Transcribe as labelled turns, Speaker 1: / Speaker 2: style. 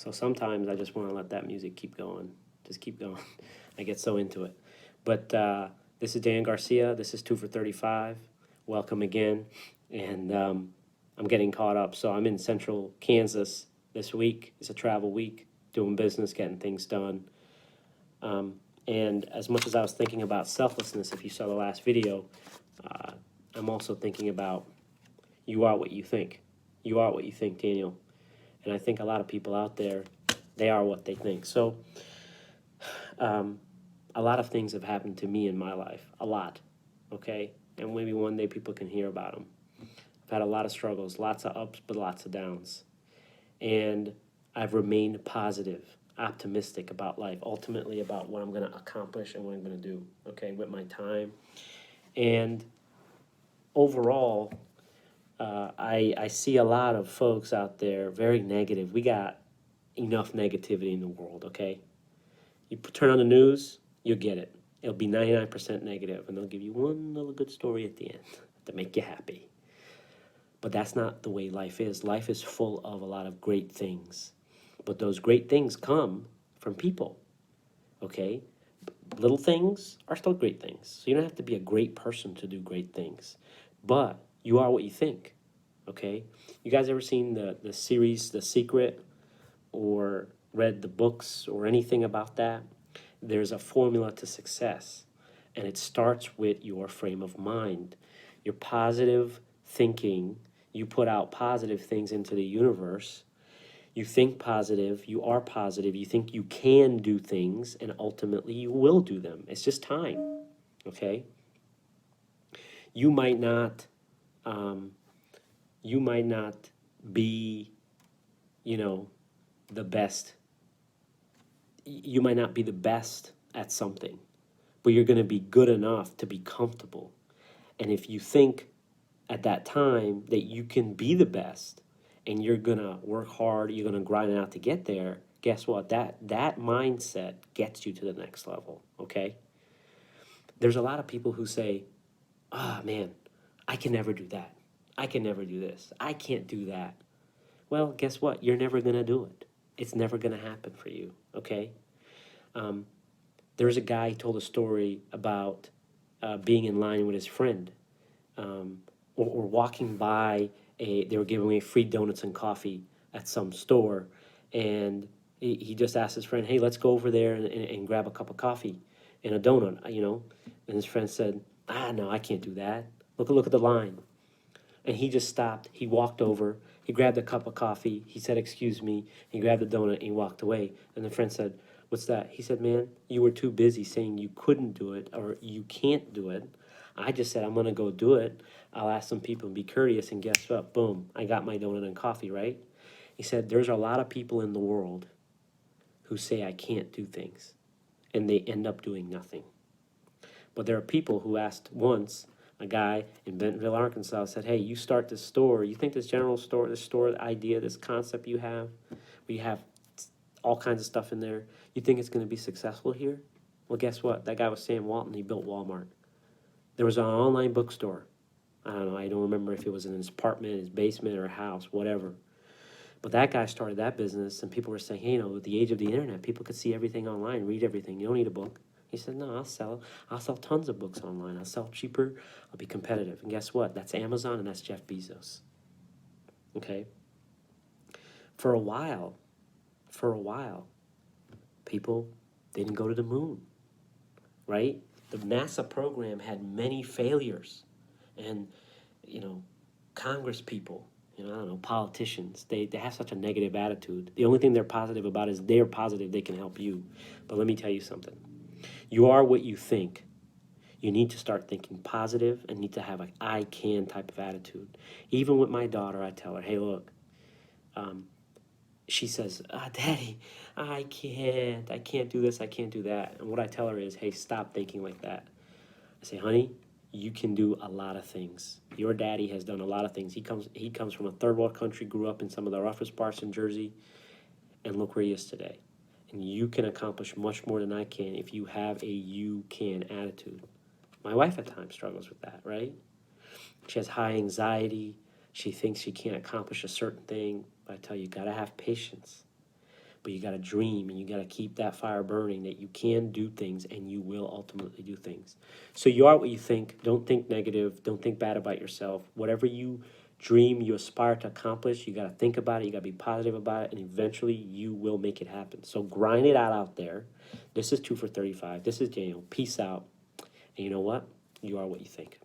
Speaker 1: So sometimes I just want to let that music keep going. Just keep going. I get so into it. But this is Dan Garcia. This is 2 for 35. Welcome again. And I'm getting caught up. So I'm in central Kansas this week. It's a travel week, doing business, getting things done. And as much as I was thinking about selflessness, if you saw the last video, I'm also thinking about you are what you think. You are what you think, Daniel. And I think a lot of people out there, they are what they think. So a lot of things have happened to me in my life. A lot. Okay? And maybe one day people can hear about them. I've had a lot of struggles, lots of ups, but lots of downs. And I've remained positive, optimistic about life, ultimately about what I'm going to accomplish and what I'm going to do, okay, with my time. And overall, I see a lot of folks out there very negative. We got enough negativity in the world, okay? You turn on the news, you'll get it. It'll be 99% negative, and they'll give you one little good story at the end to make you happy. But that's not the way life is. Life is full of a lot of great things. But those great things come from people, okay? Little things are still great things. So you don't have to be a great person to do great things. But you are what you think, okay? You guys ever seen the series The Secret or read the books or anything about that? There's a formula to success, and it starts with your frame of mind. Your positive thinking, you put out positive things into the universe. You think positive, you are positive, you think you can do things, and ultimately you will do them. It's just time, okay? You might not, you might not be, you know, the best. You might not be the best at something, but you're going to be good enough to be comfortable. And if you think at that time that you can be the best and you're going to work hard, you're going to grind it out to get there, guess what? That mindset gets you to the next level, okay? There's a lot of people who say, "Ah, man, I can never do that. I can never do this. I can't do that." Well, guess what? You're never going to do it. It's never going to happen for you, okay? There's a guy who told a story about being in line with his friend, or walking by they were giving away free donuts and coffee at some store, and he just asked his friend, "Hey, let's go over there and grab a cup of coffee and a donut, you know?" And his friend said, "Ah, no, I can't do that. Look at the line." And he just stopped. He walked over. He grabbed a cup of coffee. He said, "Excuse me." He grabbed the donut and he walked away. And the friend said, "What's that?" He said, "Man, you were too busy saying you couldn't do it or you can't do it. I just said I'm going to go do it. I'll ask some people and be courteous, and guess what? Boom, I got my donut and coffee, right?" He said, "There's a lot of people in the world who say I can't do things, and they end up doing nothing. But there are people who asked once, a guy in Bentonville, Arkansas, said, 'Hey, you start this store. You think this general store, this store idea, this concept you have, we have all kinds of stuff in there, you think it's going to be successful here?' Well, guess what? That guy was Sam Walton. He built Walmart. There was an online bookstore. I don't know. I don't remember if it was in his apartment, his basement, or house, whatever. But that guy started that business, and people were saying, hey, with the age of the internet, people could see everything online, read everything. You don't need a book. He said, no, I'll sell tons of books online. I'll sell cheaper. I'll be competitive. And guess what? That's Amazon, and that's Jeff Bezos. Okay? For a while, people didn't go to the moon, right? The NASA program had many failures. And, Congress people, I don't know, politicians, they have such a negative attitude. The only thing they're positive about is they're positive they can help you. But let me tell you something. You are what you think. You need to start thinking positive and need to have an I can type of attitude. Even with my daughter, I tell her, hey, look, she says, Daddy, I can't do this, I can't do that. And what I tell her is, hey, stop thinking like that. I say, honey, you can do a lot of things. Your daddy has done a lot of things. He comes from a third world country, grew up in some of the roughest parts in Jersey, and look where he is today. And you can accomplish much more than I can if you have a you can attitude. My wife at times struggles with that, right? She has high anxiety. She thinks she can't accomplish a certain thing. But I tell you, you got to have patience. but you got to dream and you got to keep that fire burning that you can do things and you will ultimately do things. So you are what you think. Don't think negative. Don't think bad about yourself. Whatever you dream, you aspire to accomplish, you got to think about it. You got to be positive about it, and eventually you will make it happen. So grind it out there. This is 2 for 35. This is Daniel. Peace out. And you know what? You are what you think.